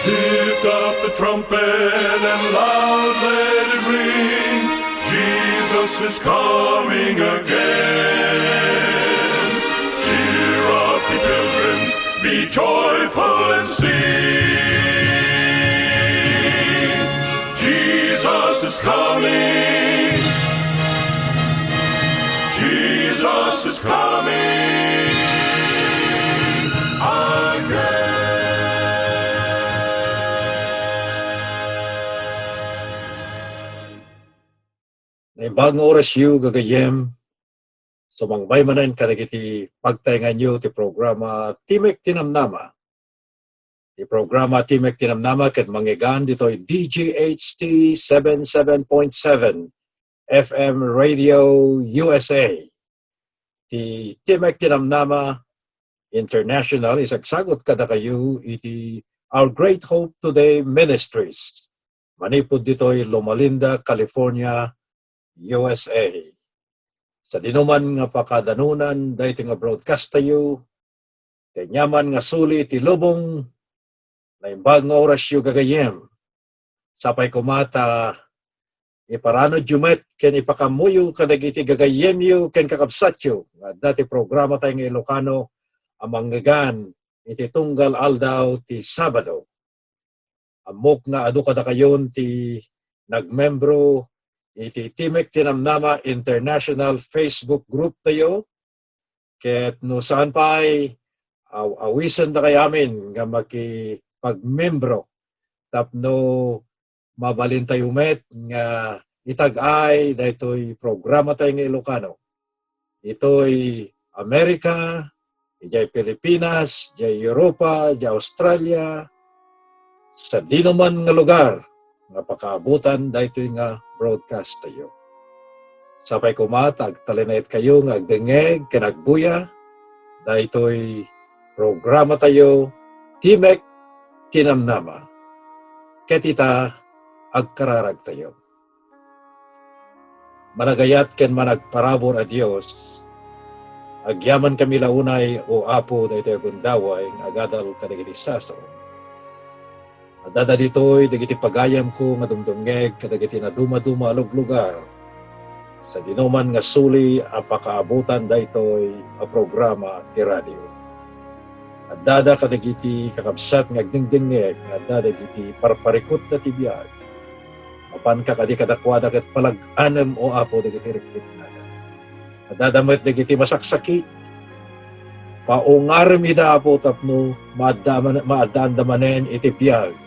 Lift up the trumpet and loud let it ring. Jesus is coming again. Cheer up, ye pilgrims, be joyful and sing. Jesus is coming. Jesus is coming again. Naibang oras yu gagayem sumangbay manan kadagiti pagtayngan yu ti programa Timek Tinamnama. Ti programa Timek Tinamnama ket manggigan ditoy DGHT 77.7 FM Radio USA. Ti Timek Tinamnama International isagsagot kada kayo iti Our Great Hope Today Ministries. Manipod ditoy Loma Linda, California, USA. Sa dinuman nga pakadanunan dahito nga broadcast tayo, kanyaman nga suli ti lubong na imbag nga oras yu gagayem. Sapay kumata iparano jumet ken ipakamuyo kadagiti gagayem yu ken kakabsat yu. Dati programa tayo nga Ilocano amanggagan iti tunggal aldaw ti Sabado. Amok nga adu kada kayon ti nagmembro iti Timek Tinamnama International Facebook group tayo. Ket no saan pa'y awisan na kayamin nga makipagmembro. Tapno mabalin tayo met nga itag-ay dahito'y programa tayo ng Ilocano. Ito'y Amerika, ijay Pilipinas, ijay Europa, ijay Australia, sa dinuman nga lugar nga pakaabutan dahito'y nga broadcast tayo. Sapay kumatag, talinayat kayo nga agdengeg, kanagbuya, dahito'y programa tayo, Timek Tinamnama. Ketita, agkararag tayo. Managayat ken managparabor a Dios, agyaman kami launay o apo dahito'y agundaway, agadal kadagiti saso. Adada ditoy, dagiti pagayam ko nga dumdumngeg, kadagiti na duma-duma alog lugar. Sa dinuman nga suli, apakaabutan daytoy a programa ti radio. Adada kadagiti kakabsat nga agdingdingeg, adada dagiti parparikot na tibiyag. Mapan ka kadi kadakwada ket palag-anem o apo dagiti rikrit nada. Adada met dagiti masaksakit. Paungarem ida apo tapno maadandamanen iti biyag.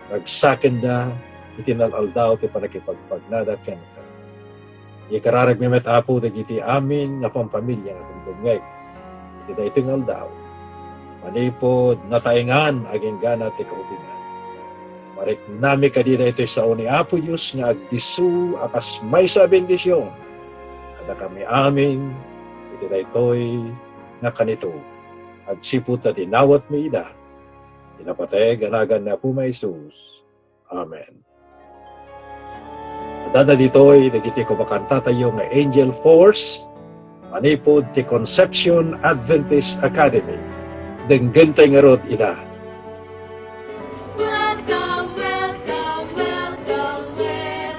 Nagsakin da itinaldaw ti panakipagpagnada ken ka. Ikararag mi met apo dagiti amin nga pampamilya nga tungdungeg. Iti daytoy aldaw. Manipod nataingan aging gana ti kaubingan. Marik nami kadi daytoy sao ni Apo Dios nga agdisu akas maysa bendisyon. Kada kami amin iti daytoy nga kanito. Agsipud ta dinawat mi ida. Pinapatay ganagan na po may Jesus. Amen. Adada dito'y nagiti ko makanta tayo nga Angel Force, manipod ti Conception Adventist Academy. Denggan tayo nga rod ida. Welcome, welcome, welcome, welcome.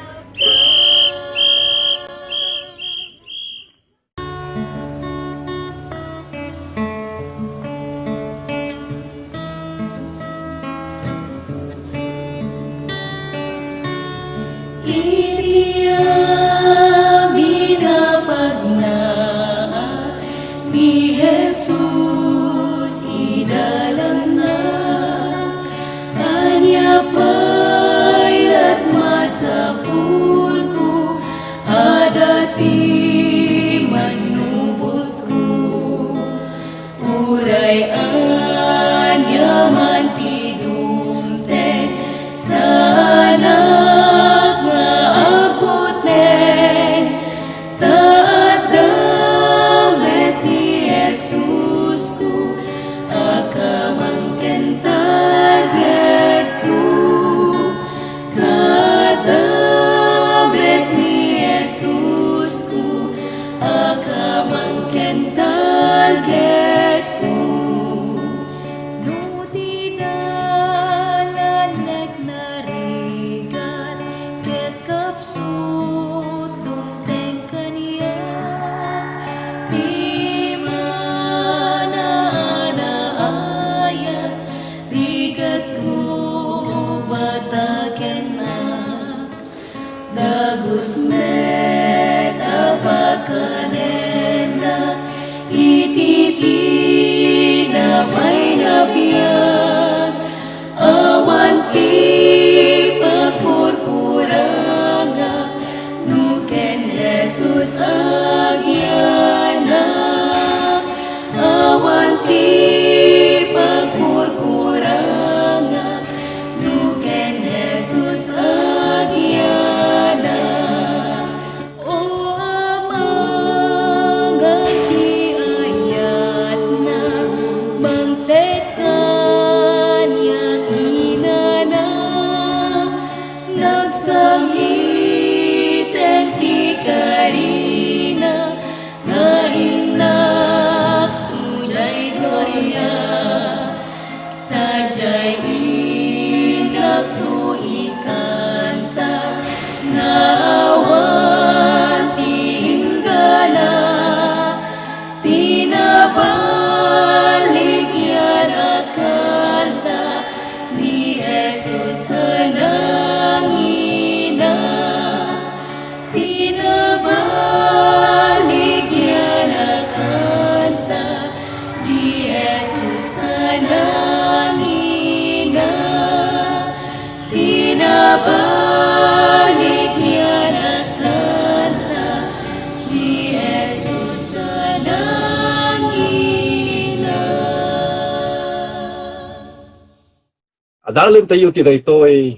Ni Jesus idalang na Anya pailat masapul ko Adati manubot ko Uray anya man tidumte Sana nga apote biag awan ti pagkurkuranga nuken Jesus agyana awan ti pagkurkuranga nuken Jesus agyana o amang ti ayat na mangtet kanya kinana nagsangiten ti karina nga inak tujay gloria sajay inak tu ikanta na awan ti hinggana tinabalik yan akanta ni Jesus sa nangina tinabalik yan akanta ni Jesus sa nangina tinabalik yan akanta ni Jesus sa nangina. Adalin tayo ti daytoy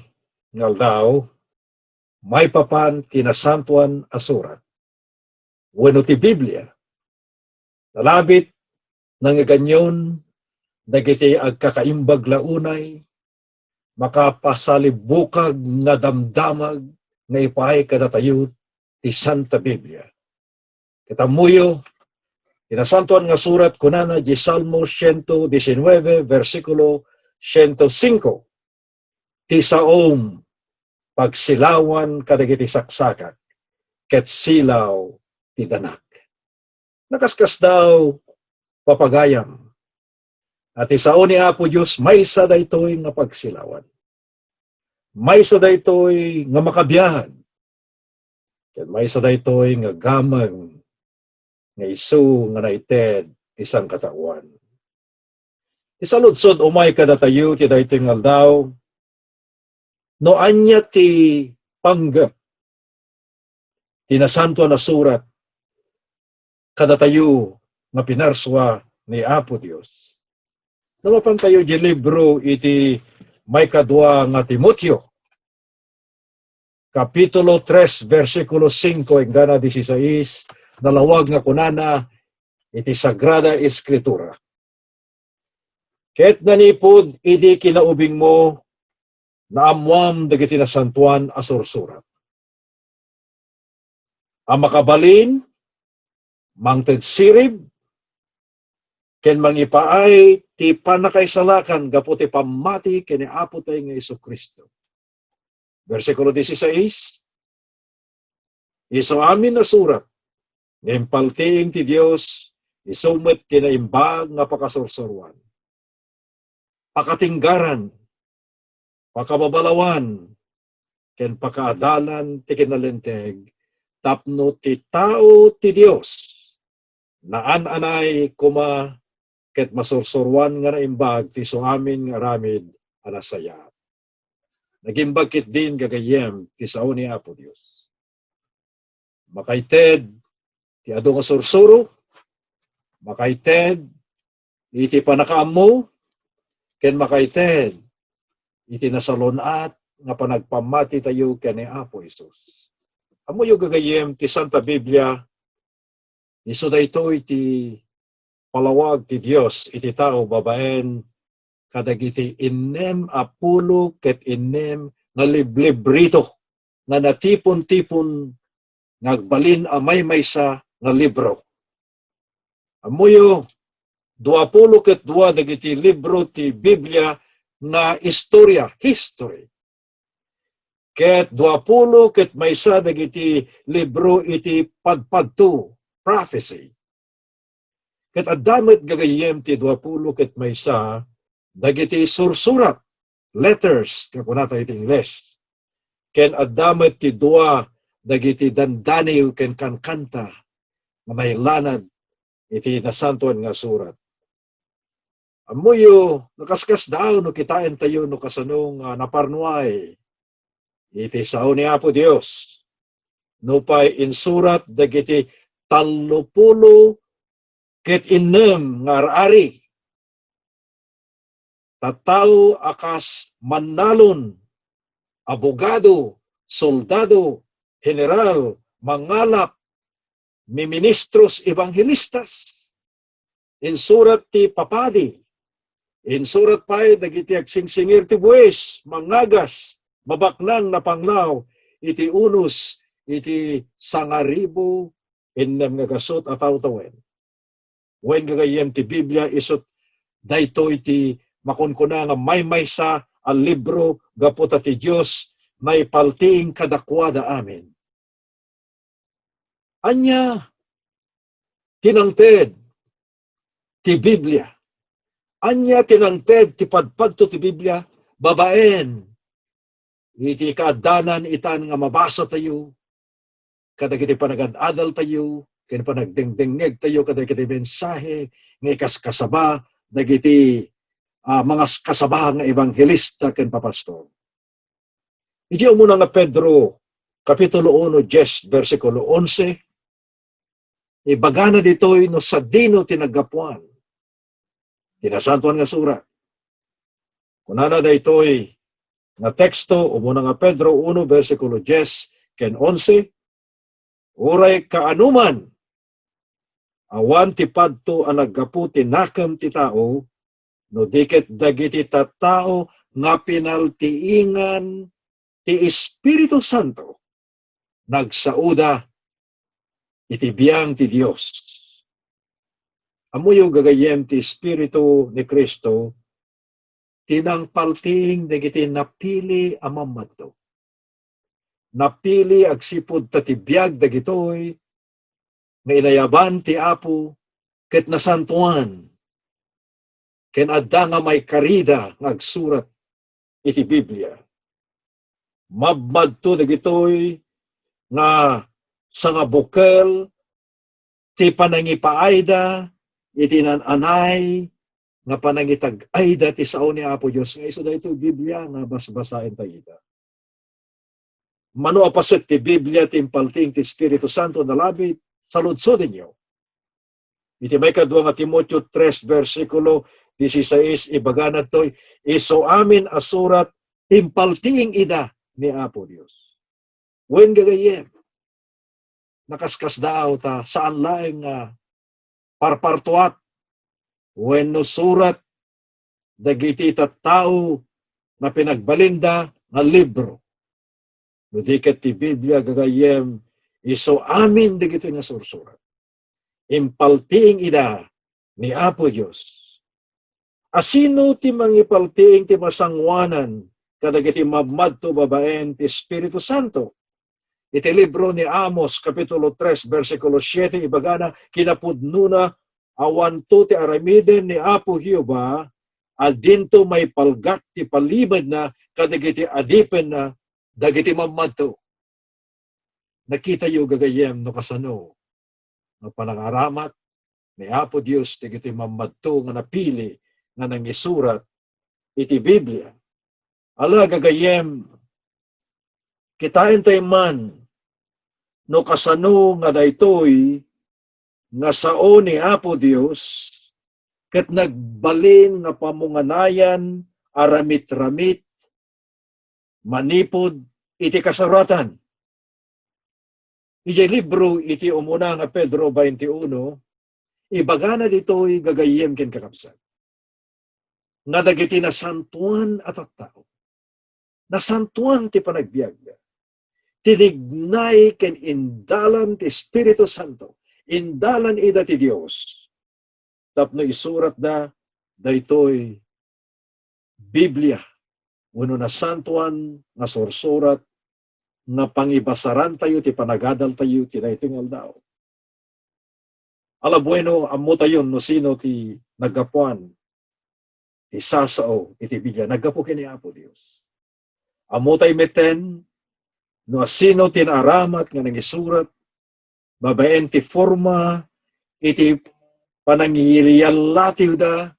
ngal daw, may papan ti Nasantoan a Surat. Wenno ti Biblia. Nalabit nang ganyon, dagiti agkakaimbag launay, makapasalibukag nga damdamag nga ipahay kadatayo ti Santa Biblia. Kitamuyo, ti Nasantoan nga surat kunana di Salmo 119, versikulo 105. Ti saom pagsilawan kadagiti saksakak, ket silaw ti danak. Nakaskas daw papagayam. At isao ni Apo Diyos, maysa daytoy nga pagsilawan. Maysa daytoy nga makabiyahan. Ket maysa daytoy nga gamang nga isu nga naited isang katawan. Isaludsod umay kadatayo ti daytoy nga aldaw, no anya ti panggap ti Nasantoan na surat kadatayo nga pinarswa ni Apo Dios. Namapan tayo di libro iti may kadwa nga Timoteo, kapitulo 3, versikulo 5 hanggang 16, nalawag nga kunana iti Sagrada Escritura. Ket nanipod idi kinaubing mo na amwam dagiti Nasantoan a sursurat. Ang makabalin, mangted sirib, ken mangipaay ti panakaisalakan gapu ti pamati ken ni Apo tayo nga Jesucristo. Versikulo 16, iso amin na surat, ngimpaltiing ti Dios, isumet kinaimbag nga pakasursuruan. Pakatinggaran, pakababalawan, ken pakaadalan ti kinalenteg, tapno ti tao ti Dios, naan-anay kuma ket masursurwan nga naimbag ti suamin nga aramid anasaya. Nagimbag kit din gagayem ti sao ni Apo Dios. Makaited ti adu nga sursuro, makaited iti panakaammo, ken makaited iti nasalunat nga panagpamati tayo ken ni Apo Hesus. Amo yung gagayem ti Santa Biblia, iso daytoy iti palawag ti Dios iti tao babaen kadagiti innem apulo ket innem nga librito nga natipon-tipon ngagbalin amay maysa nga libro. Amuyo 20 ket 2 dagiti libro ti Biblia nga istorya, history. Ket 20 ket maysa dagiti libro iti pagpadto, prophecy. Ket addamet gagayem ti 20 ket maysa dagiti sursurat, letters kakunata iti Ingles. Ken addamet ti 2 dagiti dandaniw ken kankanta nga may lanad iti Nasantoan nga surat. Amuyo, nakaskas daw, no kitain tayo, no kasanong naparnuay. Iti sao ni Apo Dios. No pa'y insurat, dagiti talupulo ket inem nga ari. Tattao akas manalon, abogado, soldado, general, mangalap, ministros evangelistas. Insurat ti papadi. Insurat pa'y dagiti agsingsingir ti buwis, mangagas, mabaknang na panglaw, iti unos, iti 1,000 inem nga gasot at tawen. Wen gagayem ti Biblia isot dayto iti makunkuna nga may sa al libro gaputa ti Dios may palting kadakwada amin. Anya tinangted ti Biblia. Anya tinangted ti padpadto ti Biblia babaen. Iti kaadanan itan nga mabasa tayo, kadagiti panagad-adal tayo, kaya panagdingdingeg tayo, kadagiti mensahe, nga ikaskasaba, dagiti mga kasaba nga evangelista ken papastor. Iti umuna nga Pedro, Kapitulo 1, 10, versikulo 11, ibagana ditoy no sa dino tinagapuan. Nasantoan nga surat. Kunana daytoy nga teksto, umuna nga Pedro 1, versikulo 10, ken 11, uray kaanuman, awan ti padto ang naggapu ti nakam ti tao, no diket dagiti tattao nga pinaltiingan ti Espiritu Santo, nagsauda iti biyang ti Dios. Amuyo gagayem ti Espiritu ni Kristo, tinang palting dagiti napili amamadto. Napili agsipod tatibiyag dagitoy, nga inayaban ti Apo, ket nasantuan, ken adda nga may karida nga agsurat iti Biblia. Mabmadto dagitoy nga sa nga bukel ti panangipaayda iti nananay nga panangitag-ayda ti sao ni Apo Dios nga isu daytoy Biblia nga basbasaen tayo ita. Mano apaset ti Biblia ti impalting ti Espiritu Santo na labit saludsod ninyo. Iti may kadwa nga Timoteo 3 versikulo 16 ibagana toy iso amin asurat impalting ida ni Apo Dios. Wen gagayem nakaskas daw ta saan laeng parpartuat wen no surat dagiti tattao na pinagbalinda nga libro. Nudiket ti Biblia gagayem iso amin dagito nga sursurat. Impalting ida ni Apo Dios. Asino ti mangipalting ti masangwanan kadagiti mabmadto babaen ti Espiritu Santo. Iti libro ni Amos, Kapitulo 3, versikulo 7, ibagana, kinapudnuna awanto ti aramiden ni Apo Hiyoba, adinto may palgat ti palibad na kadagiti adipen na dagiti mammadto. Nakita yu gagayem no kasano, no panangaramat ni Apo Dios dagiti mammadto nga napili nga nangisurat iti Biblia. Ala gagayem, kitain tayo man, no kasano nga daytoy nga sao ni Apo Dios ket nagbalin nga pamunganayan aramit-ramit manipod iti kasaratan. Iti libro iti umuna nga Pedro 21 ibagana ditoy gagayem ken kakabsat. Nga dagiti nasantuan at tao. Nasantuan ti panagbiag. Tinignay ken indalan ti Espiritu Santo. Indalan ida ti Dios. Tapno isurat da daytoy Biblia. Uno na santuan nga sursurat nga pangibasaran tayo ti panagadal tayo ti daytoy aldaw. Ala bueno ammo tayo no sino ti nagapuan ti sasao iti Biblia nagapu kini Apo Dios. Ammo tayo meten no sino tinaramat nga nangisurat babaen ti forma iti panangiriyalatiw da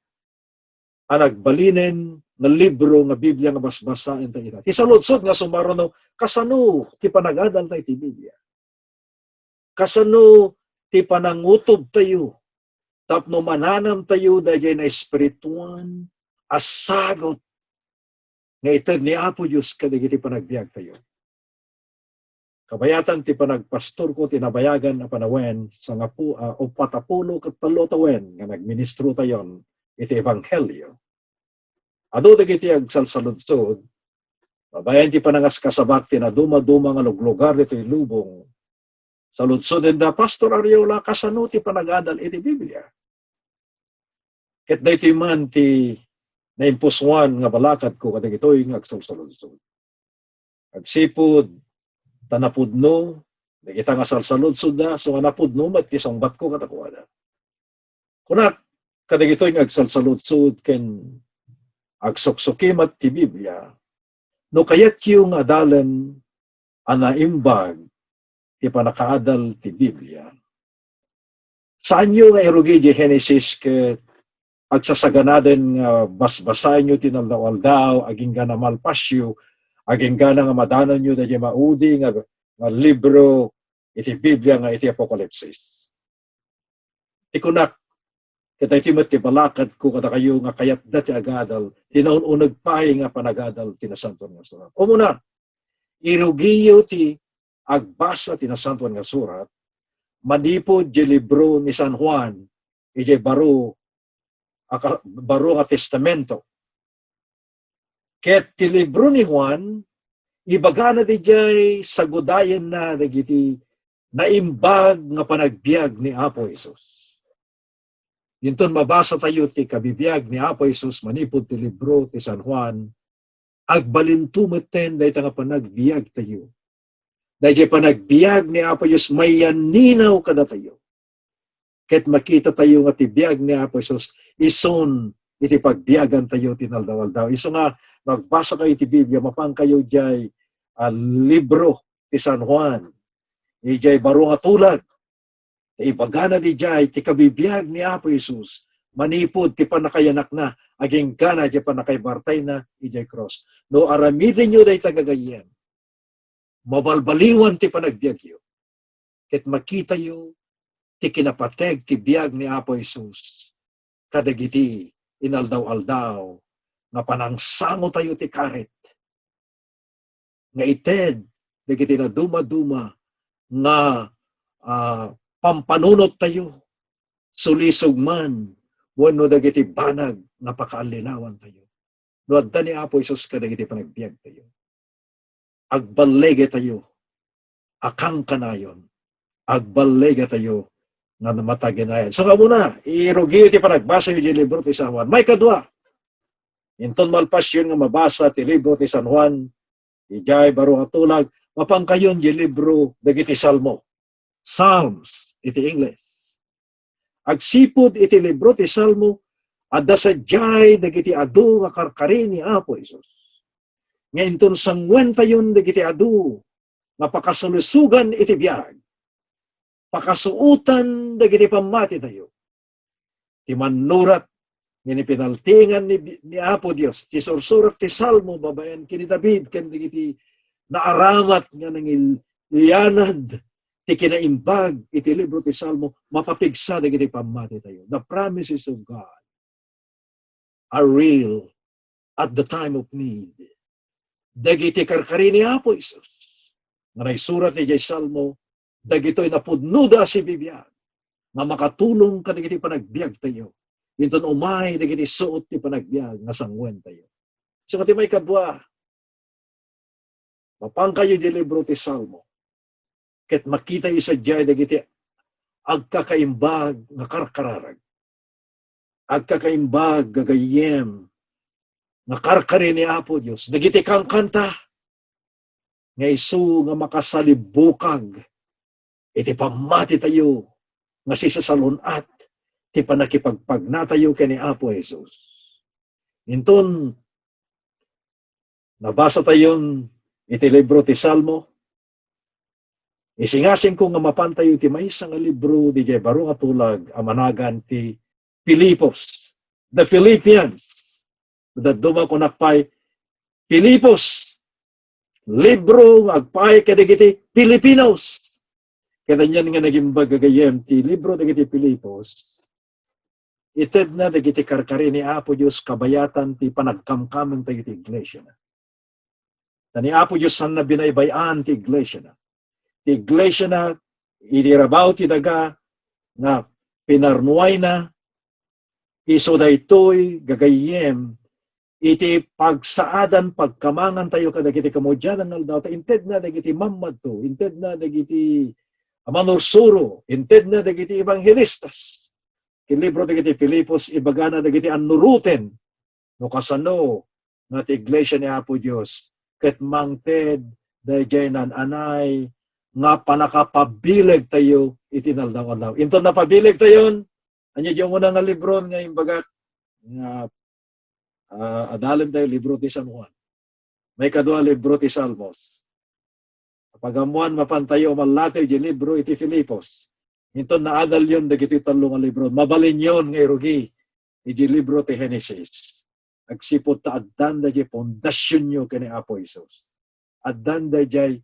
ang nagbalinen nga libro nga Biblia nga basbasain ta ita. Ti saludsod nga sumaruno kasano ti panagadal tayo ti Biblia. Kasano ti panangutob tayo. Tapno mananam tayo dahil na espirituan asagot nga ited ni Apo Diyos kadagiti panagbiag tayo. Kabayatan ti panagpastor ko tinabayagan na panawen sa nga po o patapulo ket talutawen nga nagministro tayon iti ebanghelyo. Adu dagiti agsalsaludsod babayan ti panangas kasabak ti na duma-duma nga lugar dito lubong. Saludsod na Pastor Ariola kasano ti panagadal iti Biblia. Ket daytoy man ti naimpuswan nga balakad ko kadagitoy nga agsalsaludsod. Agsipod tanapudno, dagita nga salsaludsod na, so nga napudno, matisangbat ko katakuada. Kunak, kadagitoy nga agsalsaludsod ken agsuksukimat ti Biblia, no kayat yung adalan anaimbag ti panakaadal ti Biblia. Saan nyo nga irugi di Genesis ket agsasaganaden nga basbasahin nyo tinaldaw-aldaw, aging nga namalpasyo, aging gana nga madanan nyo na di maudi nga libro iti Biblia nga iti Apokalipsis. Ikunak, kita iti ti balakad ko kada kayo nga kayat dati agadal, tinaununag pahay nga panagadal ti Nasantoan nga surat. O muna, irugiyo ti agbasa ti Nasantoan nga surat, manipod di libro ni San Juan, iti baro nga testamento. Ket ti libro ni Juan, ibaga na di jay sagudayan na dagiti naimbag nga panagbiag ni Apo Jesus. Yunton mabasa tayo ti kabibiyag ni Apo Jesus manipod ti libro ti San Juan, agbalintumeten dahil nga panagbiag tayo. Dahil panagbiag ni Apo Jesus may yaninaw kada tayo. Ket makita tayo nga ti biag ni Apo Jesus ison iti pagbiagan tayo tinaldaw-aldaw. Iso nga magbasa kayo ti Biblia, mapang kayo jay libro ti San Juan. Ijay baro nga tulag. Ibagana di jay ti kabibiyag ni Apo Jesus. Manipod ti panakayanak na. Aging gana di panakaybartay na ijay cross. No aramidin nyo day tagagayan. Mabalbaliwan ti panagbiag yo. Ket makita yo ti kinapateg ti biag ni Apo Jesus. Kadagiti inaldaw-aldaw nga panangsango tayo ti karet. Nga ited, dagiti na duma-duma, nga pampanunot tayo, sulisog man, wano dagiti banag, nga pakaalinawan tayo. No adda ni Apo Isus kadagiti panagbiag tayo. Agbalege tayo, akang kanayon, agbalege tayo, nga namataginayan. So nga muna, irugi ti panagbasa yung libro ti San Juan. May kadwa, inton malpas yun nga mabasa ti libro ti San Juan, ijay baro nga tulag, mapangkayon yung libro dagiti Salmo. Psalms, iti English. Agsipod iti libro ti Salmo, adda sa jay dagiti adu nga karkari ni Apo Isus. Ngayon ton sangwen tayon dagiti adu, nga pakasulusugan iti biyag. Pakasuutan dagiti pamati tayo. Ti manurat ngini pinaltingan ni Apo Dios ti sursurat ti Salmo babayan kini David ken dagiti naaramat nga nangilianad ti kinaimbag iti libro ti Salmo mapapigsa dagiti pamati tayo. The promises of God are real at the time of need. Dagiti karkari ni Apo Isus nga naisurat ni Salmo dagitoy napudnuda si bibiyag nga makatulong ka dagiti panagbiag tayo. Inton umay dagiti suot ti panagbiag nga sangwen tayo. So kati may kadwa, mapang kayo di libro ti Salmo. Ket makita yu sa diyay dagiti agkakaimbag nga karkararag. Agkakaimbag gagayem nga karkari ni Apo Dios. Dagiti kang kanta nga isu nga makasalibukag iti pamati tayo nga sisasalunat ti panakipagpagna tayo kani Apo Jesus. Inton nabasa tayon iti libro ti Salmo. Isingasing ko nga mapantayo ti maysa nga libro di jay baro nga tulag amanagan ti Pilipos, the Philippians. Daduma ko nakpay Pilipos. Libro agpay kadagiti Pilipinos. Kaya yan nga naging bagagayem ti libro dagiti Pilipos. Ited na dagiti karkari ni Apo Diyos kabayatan ti panagkamkameng dagiti iglesia na. Tani Apo Diyos san na binaybayan ti iglesia na. Ti iglesia na idirabaw ti daga na pinarnuay na iso daytoy gagayem iti pagsaadan pagkamangan tayo kadagiti kamudyan ang aldaw ta inted na dagiti mammadto, inted na dagiti manursuro, inted na dagiti ebanghelistas. Kin libro dagiti Filipos ibagana dagiti anuruten no kasano nga ti iglesia ni Apo Dios ket mangted dayjay nan anay nga panakapabileg tayo iti naldaw-aldaw. Into napabileg tayon anya yung una nga libro nga imbaga nga adalan tayo libro ti San Juan. May kadua libro ti Salmos. Pagamuan mapantayo malatayo di libro iti Filipos. Ito naadal yun dagiti talo nga libro. Mabalin yun nga irugi iti libro ti Genesis. Agsipot ta addan da di pondasyon nyo kani Apo Isus. Addan da di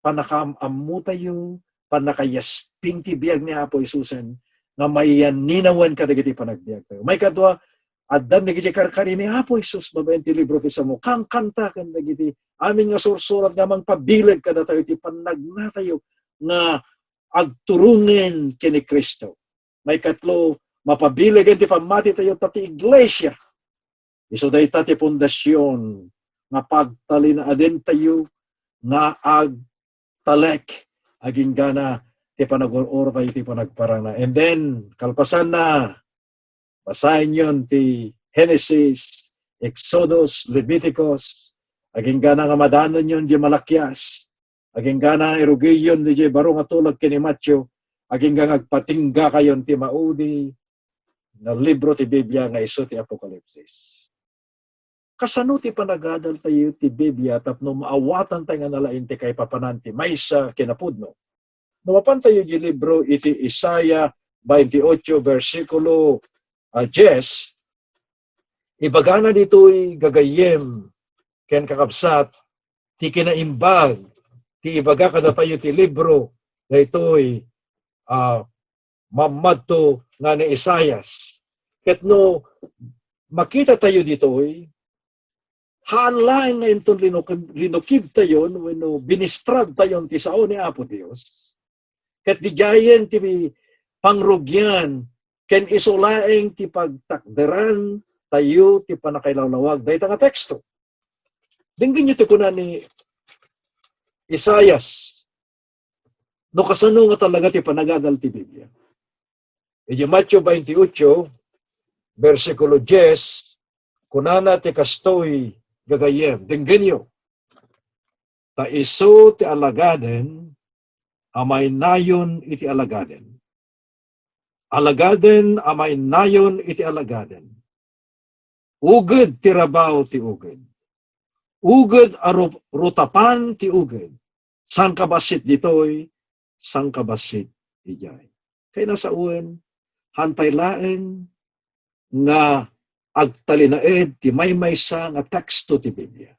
panakaammu tayo, panakayasping ti biyag ni Apo Isusen nga mayaninawan ka dagiti panagbiag tayo. May kadwa addan dagiti karkari ni Apo Isus babaen ti libro ti Samo. Kang kanta kan dagiti amin nga sursurat nga mangpabilag kada tayo ti panagna tayo nga agturungen kini Kristo. May katlo, mapabilag ti pamati tayo tati iglesia. Iso dayta ti pundasyon nga pagtalinaden tayo nga agtalek aging gana ti panagor tayo ti panagparana. And then, kalpasan na, basahin yun ti Genesis, Exodus, Leviticus, aging gana nga madanon yun di Malakyas, aging gana erugiyon di baro nga tulad kini Matthew, aging nga agpatingga kayon ti maudi na libro ti Biblia nga iso ti Apokalipsis. Kasano ti panagadal tayo ti Biblia tapno maawatan tayo nga nalain ti kay papananti maysa kinapudno. Numapan tayo di libro iti Isaiah 28 versikulo 10, ibagana dito'y gagayem ken kakabsat ti kinaimbag ti ibaga kada tayo ti libro na ito'y mamadto nga ni Isayas. Ket no makita tayo dito'y haanlaing nga itong linukib tayo no binistrad tayo ti sao ni Apo Dios. Ket di jayen ti pangrugyan ken isolaeng ti pagtakderan tayo ti panakailawlawag dayta nga teksto. Dinggin nyo ti kuna ni Isayas. No kasano nga talaga ti panagadal ti Biblia. Iti Matthew 28, versikulo 10, kunana ti kastoy gagayem. Dinggin nyo. Ta iso ti alagaden, amay nayon iti alagaden. Alagaden, amay nayon iti alagaden. Uged ti rabaw ti uged. Uged rutapan ti uged. Sang kabasit ditoy, sang kabasit ijay. Kaya nasa uwan, hantay laeng nga agtalinaed ti maymaysa nga teksto ti Biblia.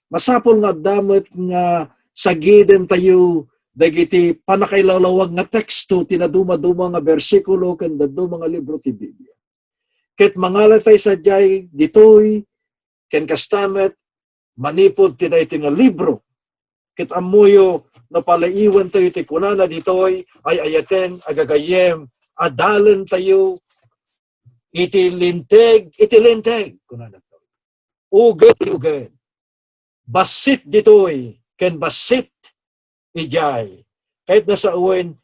Masapol nga damet nga sagiden tayo dagiti panakailawlawag nga teksto ti naduma-duma nga bersikulo ken daduma nga libro ti Biblia. Ket mangalatay sadyay ditoy ken kastamet manipod ti dayti nga libro. Ket amuyo no palaiwan tayo ti kunana ditoy ay ayaten agagayem adalan tayo iti linteg kunana to. Uged. Basit ditoy ken basit ijay. Kahit nasa uwan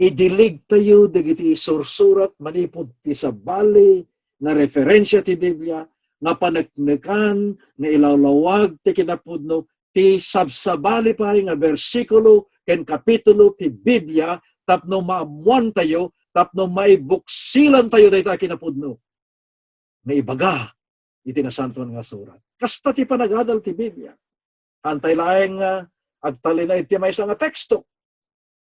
idilig tayo dagiti sursurat manipod ti sabali na referensya ti Biblia nga panagnekan nga ilawlawag ti kinapudno ti sabsabali pa nga bersikulo ken kapitulo ti Biblia tapno maamuan tayo tapno maibuksilan tayo dayta kinapudno nga ibaga iti Nasantoan nga surat. Kasta ti panagadal ti Biblia. Antay laeng agtalina iti maysa nga teksto.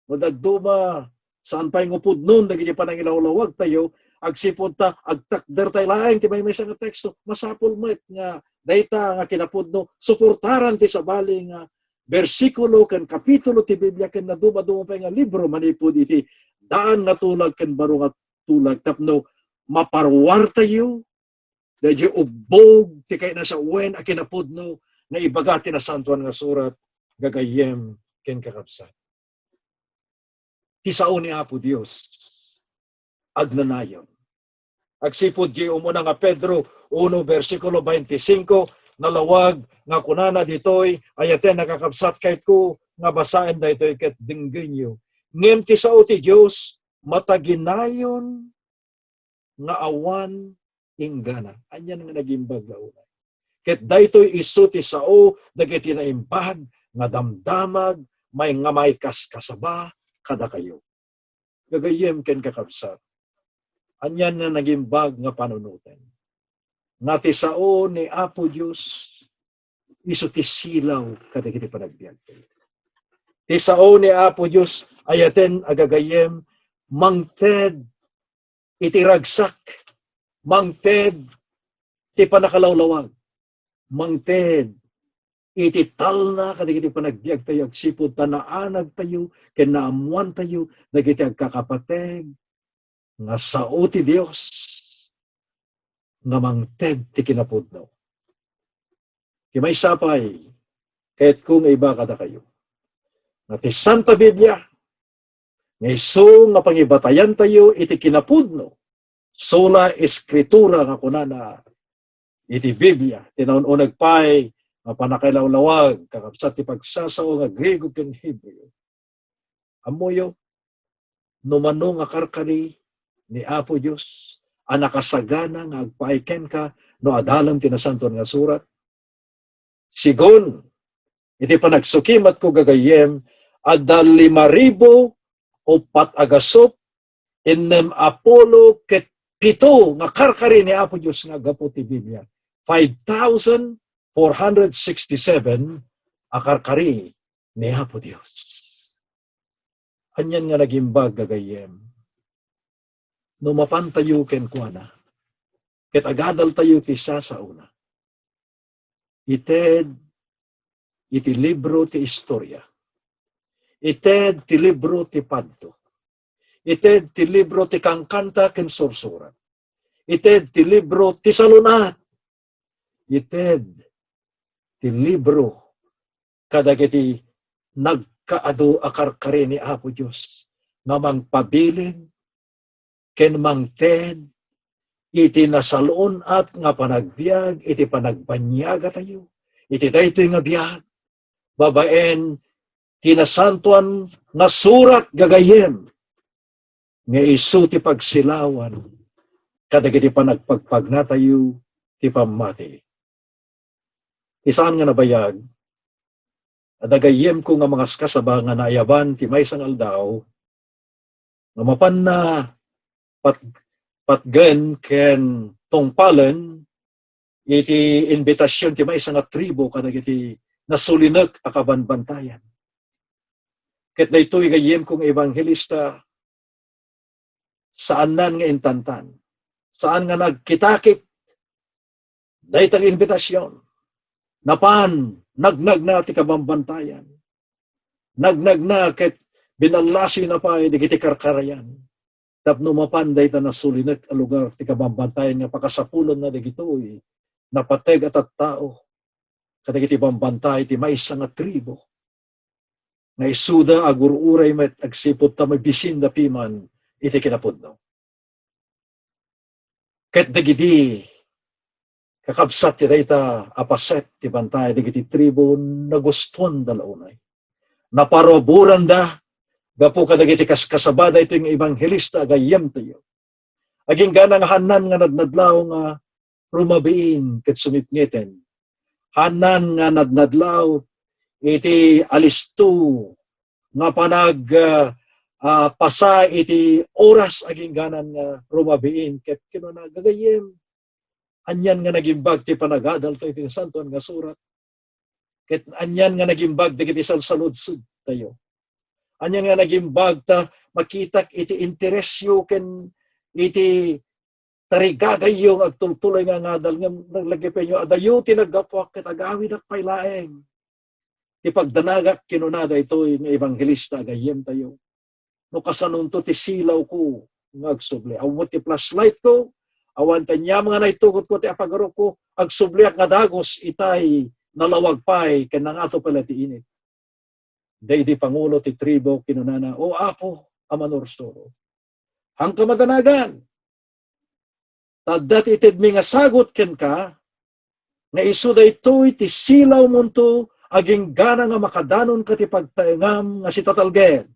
No daduma saan pay ngupud nun dagiti panangilawlawag tayo agsipod ta agtakder tay laeng ti may nga teksto masapol met nga dayta nga kinapudno suportaran ti sabali nga bersikulo ken kapitulo ti Biblia ken naduma-duma pa nga libro manipud iti daan nga tulag ken baro nga tulag tapno maparwar tayo dahil ubog ti kay nasa uwen a kinapudno nga ibaga ti Nasantoan nga surat gagayem ken kakabsat. Ti sao ni Apo Dios agnanayon. Agsipod di umuna nga Pedro 1 versikulo 25 nalawag nga kunana ditoy ayaten nakakabsat kahit ko nga basaen daytoy ket dinggin nyo. Ngem ti sao ti Dios mataginayon nga awan inggana. Anyan nga nagimbag launay. Ket daytoy isu ti sao dagiti naimbag nga damdamag may kaskasaba kada kayo. Gagayem ken kakabsat. Anyan na nagimbag nga panunutan. Nga ti sao ni Apo Dios isu ti silaw kadagiti panagbiag. Ti sao ni Apo Dios ayaten agagayem mangted iti ragsak, mangted ti panakalawlawag, mangted iti talna kadagiti panagbiag tayo agsipud tanaanag tayo ken naamuan tayo dagiti agkakapateg nga sao ti Dios nga mangted ti kinapudno. Kimay sapay kahit kung iba kada kayo. Nga ti Santa Biblia nga isu nga pangibatayan tayo iti kinapudno. Sola Escritura nga kunana iti Biblia tinaon-unag pay nga panakailawlawag kakabsat ti pagsasao nga Grego ken Hebreo. Amoyo numano nga karkari ni Apo Dios ang nakasagana nga agpaiken ka no adalam ti Nasantoan nga surat. Sigon iti panagsukimat ko gagayem adda 5,000 o patagasop inem Apollo ket 7 nga karkari ni Apo Dios nga gapu ti Biblia. 5,467 akarkari ni Apo Dios. Anyan nga nagimbag gagayem. Numapan tayo ken kuana. Ket agadal tayo ti sasauna. Ited iti libro ti istorya. Ited ti libro ti padto. Ited ti libro ti kangkanta ken sursurat. Ited ti libro ti salunat. Ited ti libro kadagiti nagkaadu akarkari ni Apo Dios nga mangpabilin ken mangted iti nasalon at nga panagbiag iti panagbanyaga tayo iti daytoy nga biag babaen ti Nasantoan nga surat gagayem nga isu ti pagsilawan kadagiti panagpagpagna tayo ti pamati. Isaan nga nabayag adagayem ko nga mga kasaba nga naayaban ti maysang aldaw nga mapan na patgen ken tungpalen iti invitasyon ti maysang nga tribo kadagiti nasulinek a kabanbantayan. Ket daytoy gayem kong ebanghelista saan nan nga intantan. Saan nga nagkitakit daytang invitasyon. Napan nagnag na ti kabambantayan. Nagnag na ket binalasi na pa digiti karkarayan. Tapno mapan dayta nasulinek a lugar ti kabambantayan nga pakasapulon na digitoy napateg at tao kadagiti bambantay ti maysa nga tribo. Nga isuda agururay met agsipot ta may bisin na piman iti kinapudno. Ket dagiti kakabsat ti dayta apaset ti bantay dagiti tribo nagustuhan dalaunay. Naparoburan da gapu kadagiti kaskasabada ito yung ebanghelista agayem tayo. Aging ganang hanan nga nadnadlaw nga rumabiin ket sumitngeten. Hanan nga nadnadlaw iti alisto nga panag pasa iti oras aging ganan nga rumabiin ket kinuna gagayem anyan nga nagimbag ti panagadal tayo iti Nasantoan nga surat ket anyan nga nagimbag dagiti salsaludsud tayo anyan nga nagimbag ta makitak iti interesyo ken iti tarigagay yung agtultuloy nga ngadal nga naglagay pa nyo, adayo tinagapwak kitagawid at pailaeng. Ipagdanagak kinunada ito yung evangelista agayem tayo. No kasanon to ti silaw ko ngagsubli. Awat ti flashlight ko, awan tanya mga naitugot ko ti apagaro ko, agsubli at nadagos itay nalawag pay kanang ato pala ti init. Day di Pangulo ti tribo kinunana, o apo, amanorsoro. Ang kamadanagan, tadat itid mi nga sagot ken ka, nga isu da ito'y ti silaw munto, aging gana nga makadanon ka ti pagtaengam nga si tatalgen.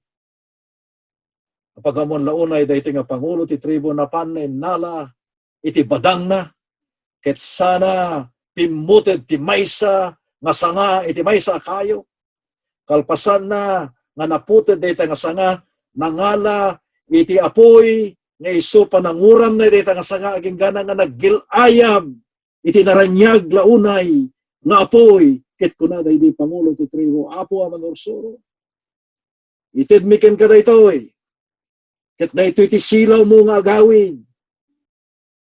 Kapag amon launay da iti nga Pangulo ti tribo na panen nala, iti badang na, ket sana pimuted ti maysa, nga sanga iti maysa kayo, kalpasan na nga naputed da iti nga sanga, nangala iti apoy, nga iso pananguram na iti nga sanga, aging gana nga naggilayam, iti naranyag launay, nga apoy, ket kunada iti Pangulo ti tribo, apo amanorsoro. Itid miken ka da ito'y, ket na ito'y ti silaw mo nga agawin,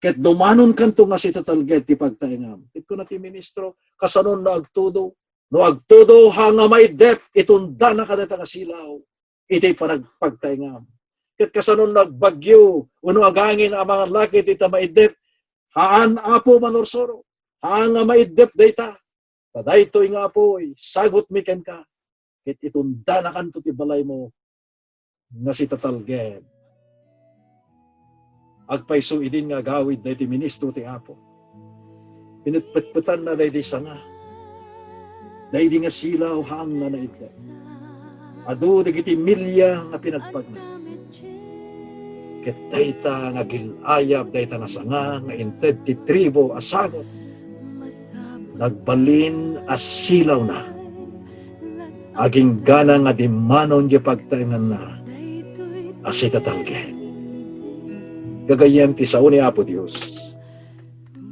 ket dumanon kanto nga si tatalget ti pagtaengam. Ket kuna ti ministro, kasanon na agtudo, no agtudo hanga maidep, itunda na kadata nga silaw, iti panagpagtaengam. Ket kasanon nagbagyo, uno agangin ang mga lakit ita maidep, haan apo manorsoro, hanga maidep dayta, tadaytoy nga apoy, sagot miken ka, ket itunda na kanto ti balay mo, nga si tatalgen. Agpaiso idin nga gawid na iti ministro ti Apo. Pinutputputan na na iti sanga. Na iti nga silaw hang na iti. Adu iti milya nga pinagpagna. Ket dayta nga gilayab, dayta nga sanga, nga inted ti tribo asagot. Nagbalin as silaw na. Aging gana nga dimanon di pagtaingan na. Asita talgen. Gagayem ti sao ni Apo Dios.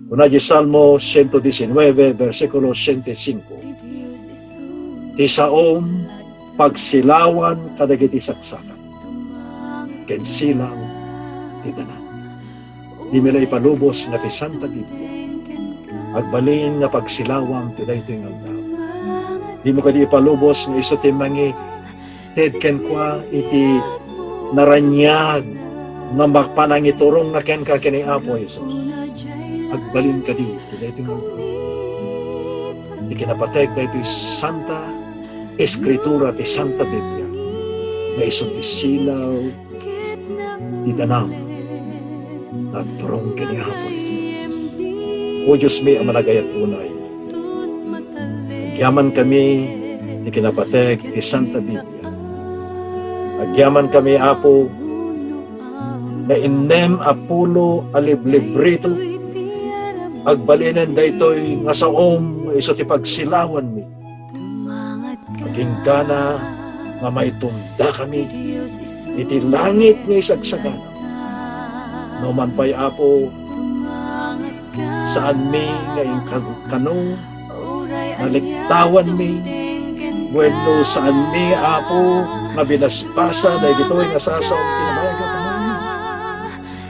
Una di Salmo 119, versikulo 105. Ti saom pagsilawan kadagiti saksakan. Ken silang ti tanan. Di mila ipalubos nga ti Santa Biblia. Agbalin nga pagsilawang ti daytoy nga aldaw. Di mo kadi ipalubos nga iso ti mangi ted ken kwa iti naranyag nga magpanangiturong na ken ka kini Apo Jesus. Agbalin ka di iti nga di kinapateg na iti Santa Eskritura ti Santa Biblia na iso ti silaw di danam nagturong kini Apo Jesus. O Diyos mi ang managayat unay, agyaman kami di kinapateg ti Santa Biblia. Agyaman kami Apo na innem apulo aliblibrito agbalinan daytoy nga saom iso ti pagsilawan mi aging gana nga maitunda kami iti langit nga isagsagana no man pay Apo saan mi nga kanu naliktawan mi wenno saan mi Apo nga binaspasa dahil ito'y nga sasaom tinabayag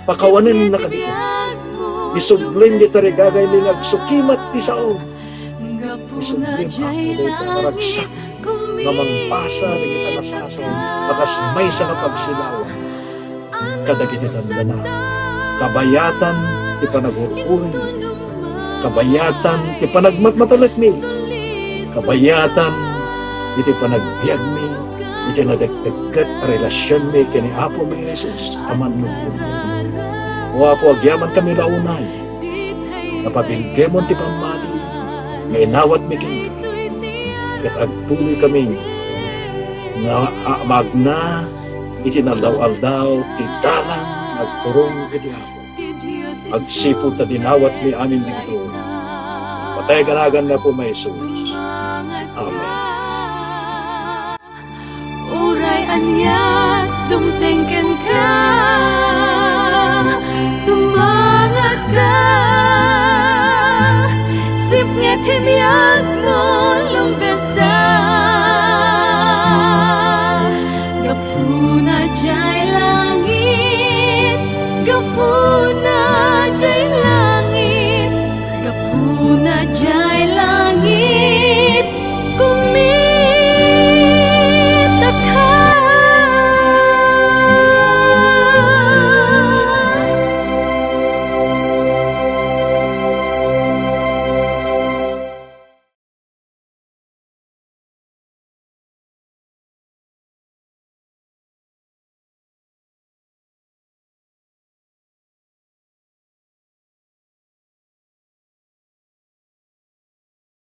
pakawanin na kanito. Isublin di tarigagay lingag sukimat ti saom. Isublin ako dahil maragsak nga mangpasa na kita nasasaom bakas may sa napagsilawan. Kadagiti tandana. Kabayatan ti panagurkurin. Kabayatan ti panagmatmatalat mi. Kabayatan iti panagbiag mi. Iti nadagdagat relasyon mi kini Apo mi Jesus. Aman mo. O Apo, agyaman kami launay. Napabinggemon ti pamati. Nga inawat mi kini. Kat agtuloy kami. Nga magna iti naldaw-aldaw. Ti talang agturong iti Apo. Agsipod na dinawat mi amin dito. Patay ganagan na po may Jesus. Amen. Uray anyat dumtengken ka, tumangat ka, sipnget himyat mo.